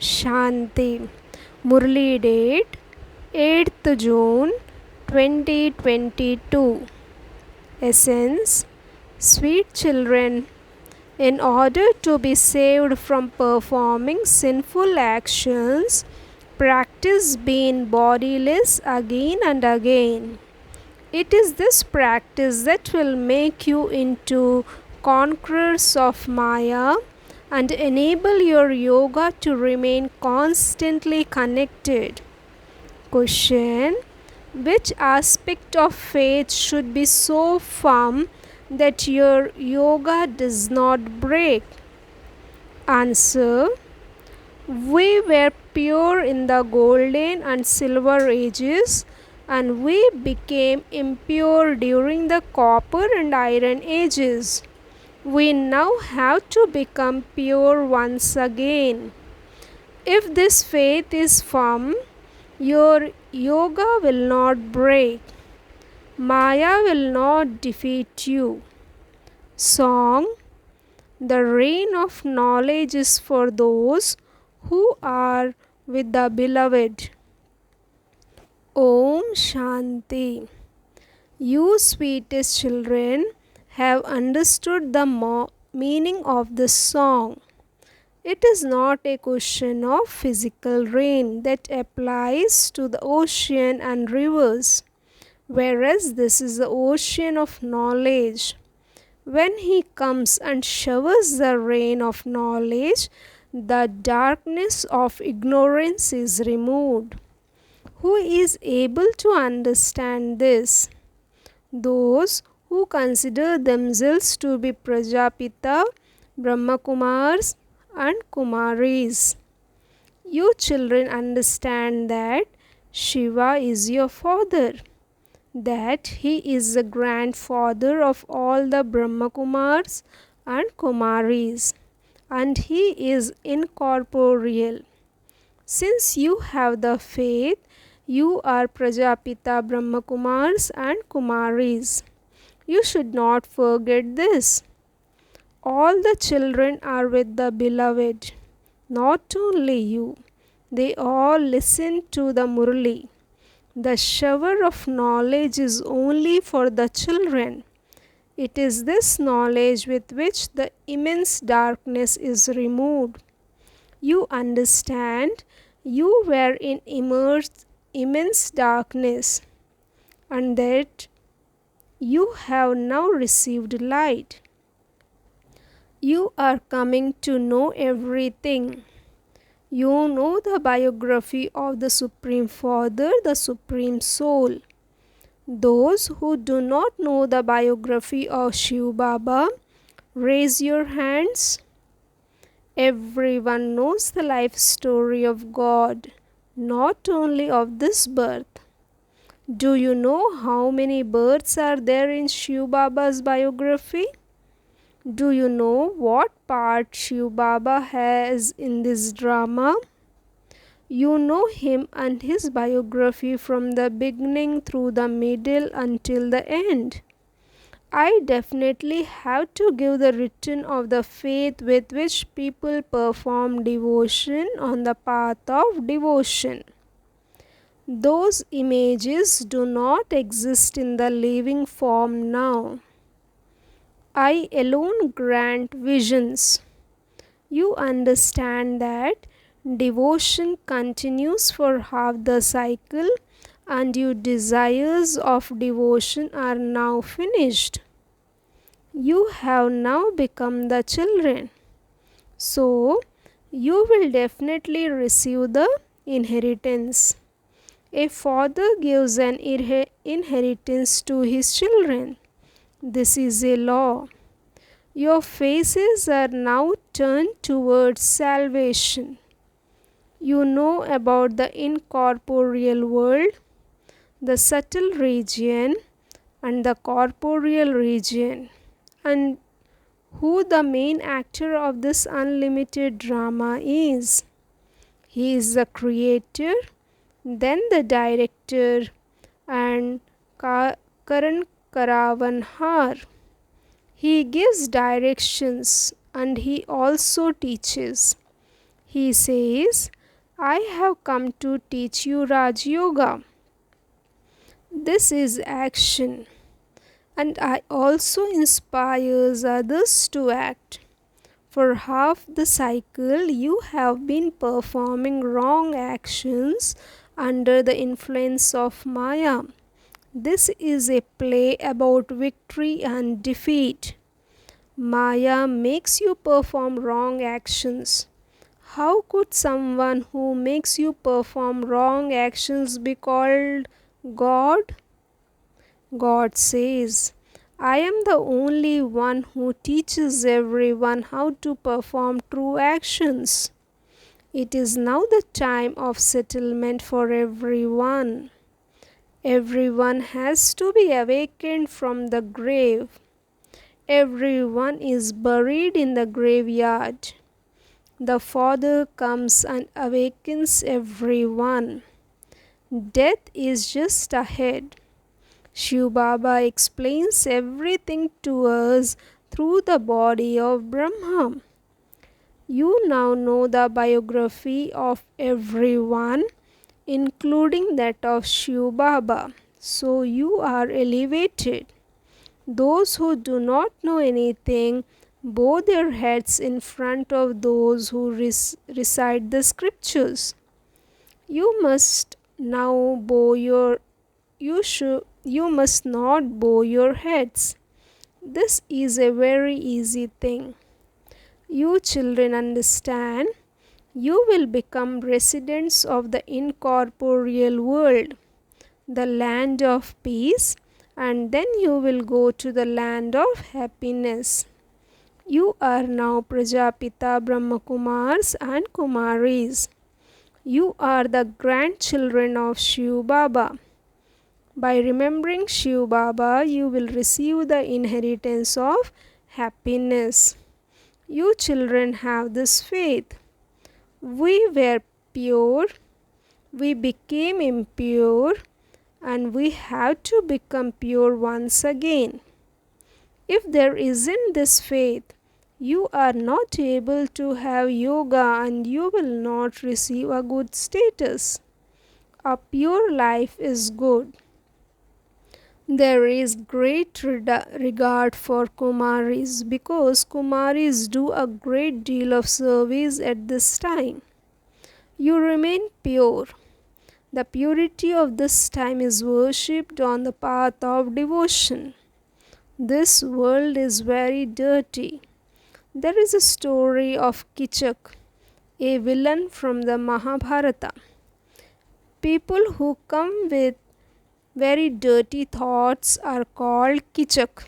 Shanti. Murli date 8th June 2022. Essence: Sweet children, in order to be saved from performing sinful actions, practice being bodiless again and again. It is this practice that will make you into conquerors of Maya and enable your yoga to remain constantly connected. Question: which aspect of faith should be so firm that your yoga does not break? Answer: we were pure in the golden and silver ages, and we became impure during the copper and iron ages. We now have to become pure once again. If this faith is firm, your yoga will not break. Maya will not defeat you. Song: the rain of knowledge is for those who are with the beloved. OmShanti. You sweetest children have understood the meaning of this song. It is not a question of physical rain that applies to the ocean and rivers, whereas this is the ocean of knowledge. When he comes and showers the rain of knowledge, the darkness of ignorance is removed. Who is able to understand this? Those who consider themselves to be Prajapita, Brahmakumaris and Kumaris. You children understand that Shiva is your father, that he is the grandfather of all the Brahmakumaris and Kumaris, and he is incorporeal. Since you have the faith, you are Prajapita, Brahmakumaris and Kumaris. You should not forget this. All the children are with the beloved. Not only you, they all listen to the Murli. The shower of knowledge is only for the children. It is this knowledge with which the immense darkness is removed. You understand you were in immense darkness, and that you have now received light. You are coming to know everything. You know the biography of the Supreme Father, the Supreme Soul. Those who do not know the biography of Shiv Baba, raise your hands. Everyone knows the life story of God, not only of this birth. Do you know how many births are there in Shiv Baba's biography? Do you know what part Shiv Baba has in this drama? You know him and his biography from the beginning through the middle until the end. I definitely have to give the written of the faith with which people perform devotion on the path of devotion. Those images do not exist in the living form now. I alone grant visions. You understand that devotion continues for half the cycle, and your desires of devotion are now finished. You have now become the children. So, you will definitely receive the inheritance. A father gives an inheritance to his children. This is a law. Your faces are now turned towards salvation. You know about the incorporeal world, the subtle region, and the corporeal region, and who the main actor of this unlimited drama is. He is the creator, then the director, and Karan Karavanhar. He gives directions and he also teaches. He says, I have come to teach you Raj Yoga. This is action, and I also inspires others to act. For half the cycle, you have been performing wrong actions under the influence of Maya. This is a play about victory and defeat. Maya makes you perform wrong actions. How could someone who makes you perform wrong actions be called God? God says, I am the only one who teaches everyone how to perform true actions. It is now the time of settlement for everyone. Everyone has to be awakened from the grave. Everyone is buried in the graveyard. The Father comes and awakens everyone. Death is just ahead. Shiv Baba explains everything to us through the body of Brahma. You now know the biography of everyone, including that of Shiv Baba. So you are elevated. Those who do not know anything bow their heads in front of those who recite the scriptures. You must now bow your you must not bow your heads. This is a very easy thing. You children understand. You will become residents of the incorporeal world, the land of peace, and then you will go to the land of happiness. You are now Prajapita Brahmakumaris and Kumaris. You are the grandchildren of Shiv Baba. By remembering Shiv Baba, you will receive the inheritance of happiness. You children have this faith. We were pure, we became impure, and we have to become pure once again. If there isn't this faith, you are not able to have yoga and you will not receive a good status. A pure life is good. There is great regard for Kumaris because Kumaris do a great deal of service at this time. You remain pure. The purity of this time is worshipped on the path of devotion. This world is very dirty. There is a story of Kichak, a villain from the Mahabharata. People who come with very dirty thoughts are called Kichak.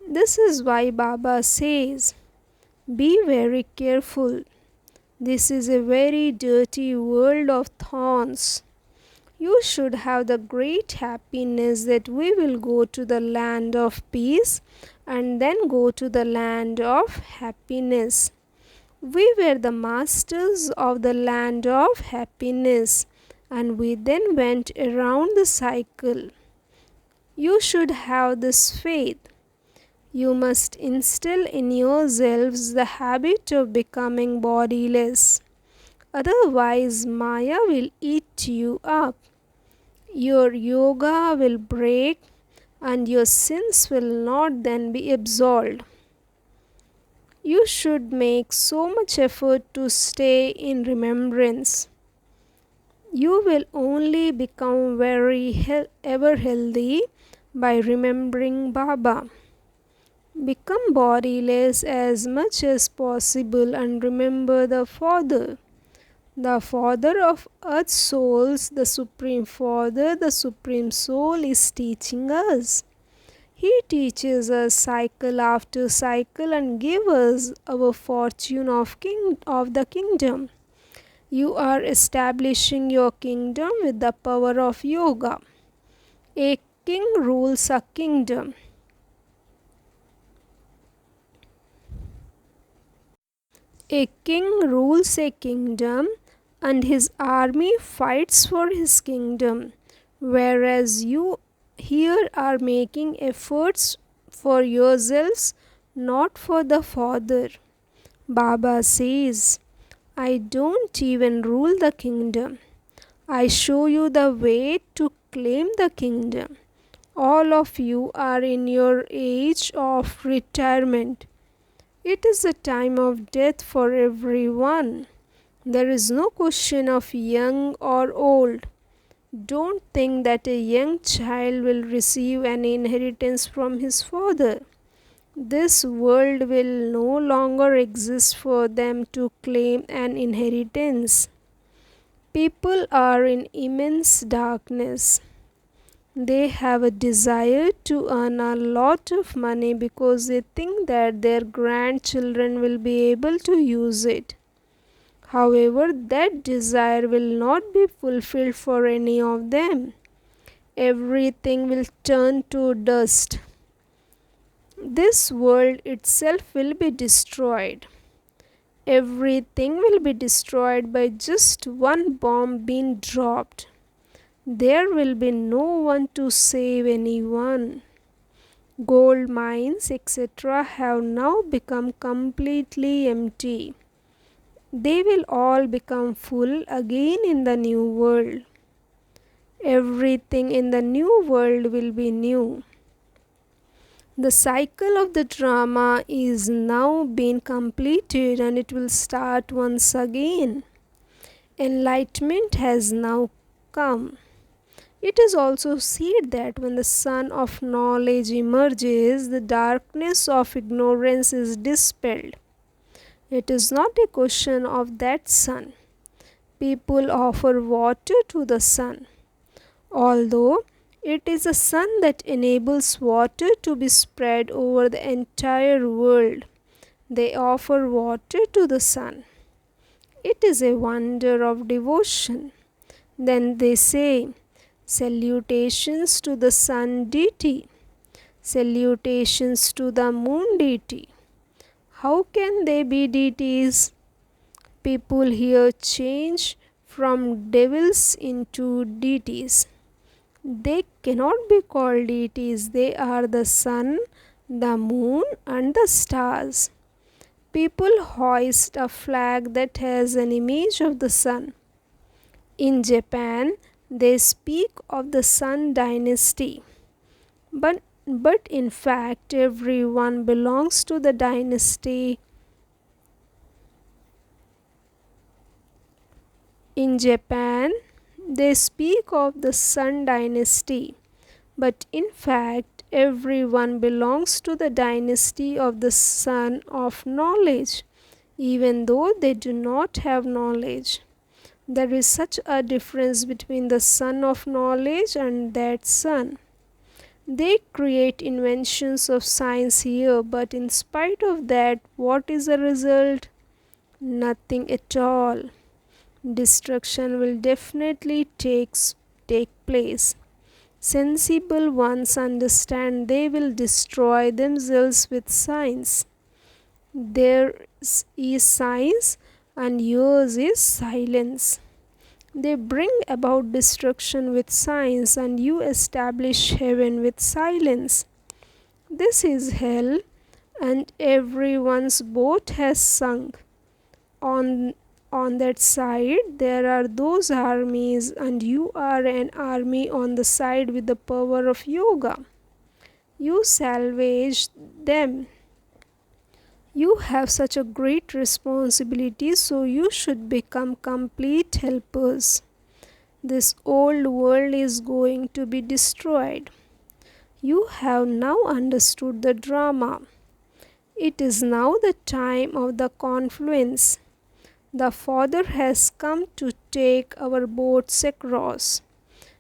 This is why Baba says, be very careful. This is a very dirty world of thorns. You should have the great happiness that we will go to the land of peace and then go to the land of happiness. We were the masters of the land of happiness, and we then went around the cycle. You should have this faith. You must instill in yourselves the habit of becoming bodiless. Otherwise, Maya will eat you up. Your yoga will break and your sins will not then be absolved. You should make so much effort to stay in remembrance. You will only become very ever healthy by remembering Baba. Become bodiless as much as possible and remember the Father. The Father of Earth's souls, the Supreme Father, the Supreme Soul is teaching us. He teaches us cycle after cycle and gives us our fortune of the kingdom. You are establishing your kingdom with the power of yoga. A king rules a kingdom. A king rules a kingdom and his army fights for his kingdom, whereas you here are making efforts for yourselves, not for the Father. Baba says, I don't even rule the kingdom. I show you the way to claim the kingdom. All of you are in your age of retirement. It is a time of death for everyone. There is no question of young or old. Don't think that a young child will receive an inheritance from his father. This world will no longer exist for them to claim an inheritance. People are in immense darkness. They have a desire to earn a lot of money because they think that their grandchildren will be able to use it. However, that desire will not be fulfilled for any of them. Everything will turn to dust. This world itself will be destroyed. Everything will be destroyed by just one bomb being dropped. There will be no one to save anyone. Gold mines, etc., have now become completely empty. They will all become full again in the new world. Everything in the new world will be new. The cycle of the drama is now being completed and it will start once again. Enlightenment has now come. It is also said that when the sun of knowledge emerges, the darkness of ignorance is dispelled. It is not a question of that sun. People offer water to the sun. Although it is the sun that enables water to be spread over the entire world, they offer water to the sun. It is a wonder of devotion. Then they say, salutations to the sun deity, salutations to the moon deity. How can they be deities? People here change from devils into deities. They cannot be called deities. They are the sun, the moon, and the stars. People hoist a flag that has an image of the sun. In Japan, they speak of the Sun dynasty. But in fact, everyone belongs to the dynasty. In Japan, they speak of the Sun dynasty. But in fact, everyone belongs to the dynasty of the Sun of knowledge, even though they do not have knowledge. There is such a difference between the sun of knowledge and that sun. They create inventions of science here, but in spite of that, what is the result? Nothing at all. Destruction will definitely take place. Sensible ones understand they will destroy themselves with science. Theirs is science and yours is silence. They bring about destruction with science and you establish heaven with silence. This is hell and everyone's boat has sunk. On that side there are those armies and you are an army on the side with the power of yoga. You salvage them. You have such a great responsibility, so you should become complete helpers. This old world is going to be destroyed. You have now understood the drama. It is now the time of the confluence. The Father has come to take our boats across.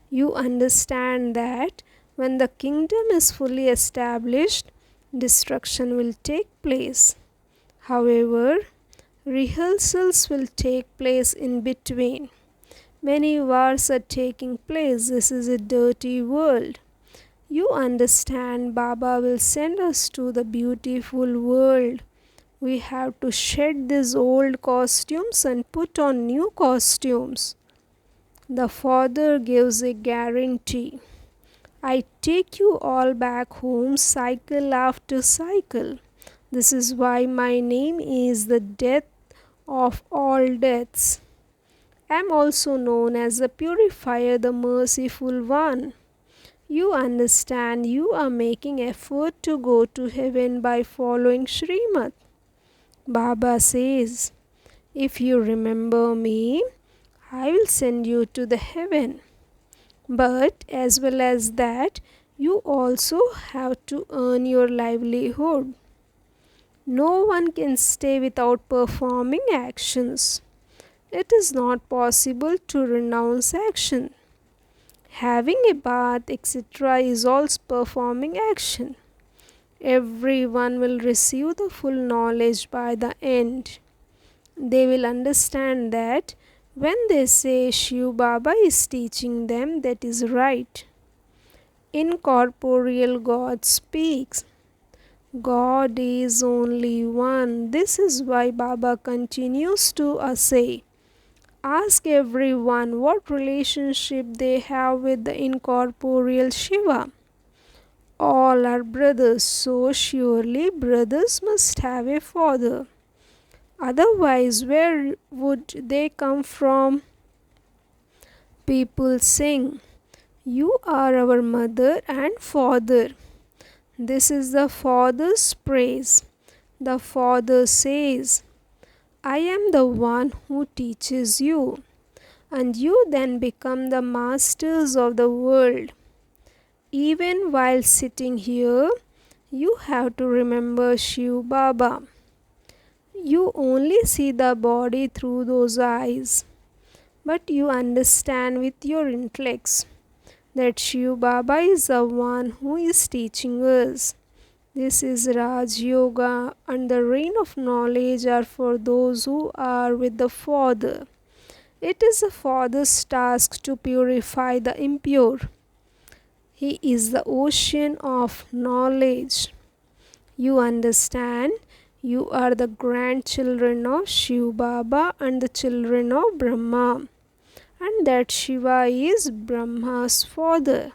You understand that when the kingdom is fully established, destruction will take place. However, rehearsals will take place in between. Many wars are taking place. This is a dirty world. You understand Baba will send us to the beautiful world. We have to shed these old costumes and put on new costumes. The Father gives a guarantee. I take you all back home cycle after cycle. This is why my name is the death of all deaths. I am also known as the purifier, the merciful one. You understand, you are making effort to go to heaven by following Srimad. Baba says, if you remember me, I will send you to the heaven. But as well as that, you also have to earn your livelihood. No one can stay without performing actions. It is not possible to renounce action. Having a bath, etc., is also performing action. Everyone will receive the full knowledge by the end. They will understand that when they say Shiv Baba is teaching them, that is right. Incorporeal God speaks. God is only one. This is why Baba continues to say, ask everyone what relationship they have with the incorporeal Shiva. All are brothers, so surely brothers must have a father. Otherwise, where would they come from? People sing, you are our mother and father. This is the father's praise. The father says, I am the one who teaches you, and you then become the masters of the world. Even while sitting here, you have to remember Shiv Baba. You only see the body through those eyes, but you understand with your intellects that Shiv Baba is the one who is teaching us. This is Raj Yoga, and the reign of knowledge are for those who are with the Father. It is the Father's task to purify the impure. He is the ocean of knowledge. You understand, you are the grandchildren of Shiv Baba and the children of Brahma, and that Shiva is Brahma's father.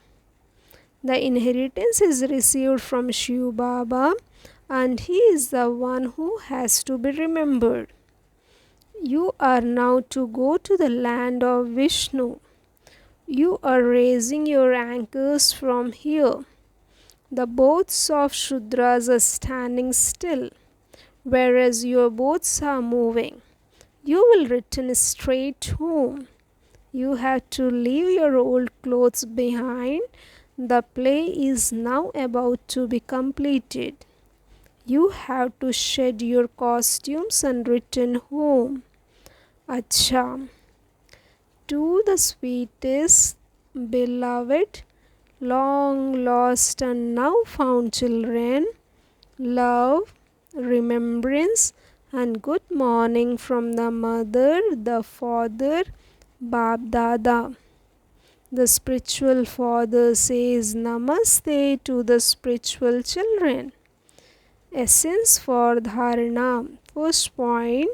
The inheritance is received from Shiv Baba, and he is the one who has to be remembered. You are now to go to the land of Vishnu. You are raising your anchors from here. The boats of Shudras are standing still, whereas your boats are moving. You will return straight home. You have to leave your old clothes behind. The play is now about to be completed. You have to shed your costumes and return home. Acha. To the sweetest, beloved, long lost and now found children, love, remembrance, and good morning from the mother, the father, Bab Dada. The spiritual father says Namaste to the spiritual children. Essence for Dharna. First point,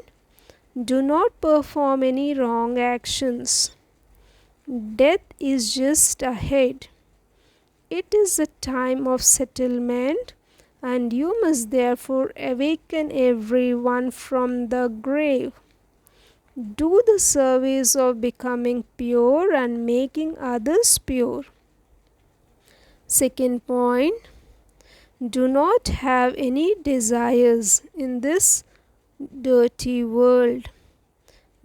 do not perform any wrong actions. Death is just ahead. It is a time of settlement, and you must therefore awaken everyone from the grave. Do the service of becoming pure and making others pure. Second point, do not have any desires in this dirty world.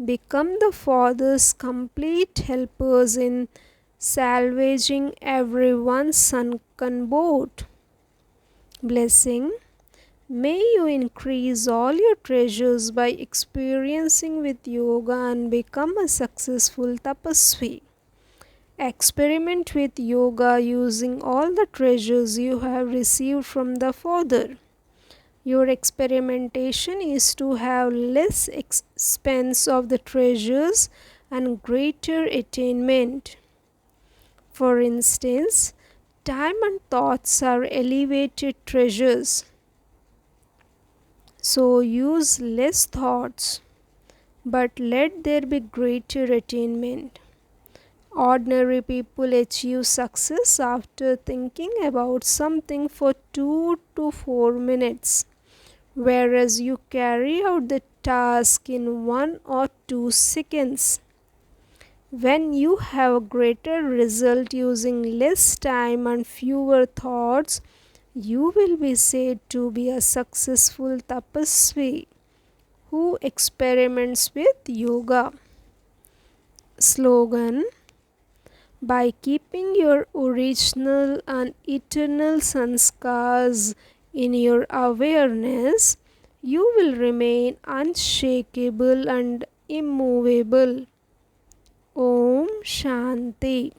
Become the Father's complete helpers in salvaging everyone's sunken boat. Blessing. May you increase all your treasures by experiencing with yoga and become a successful tapasvi. Experiment with yoga using all the treasures you have received from the Father. Your experimentation is to have less expense of the treasures and greater attainment. For instance, time and thoughts are elevated treasures. So use less thoughts, but let there be greater attainment. Ordinary people achieve success after thinking about something for 2 to 4 minutes. whereas you carry out the task in 1 or 2 seconds. When you have a greater result using less time and fewer thoughts, you will be said to be a successful tapasvi who experiments with yoga. Slogan: by keeping your original and eternal sanskars in your awareness, you will remain unshakable and immovable. Om Shanti.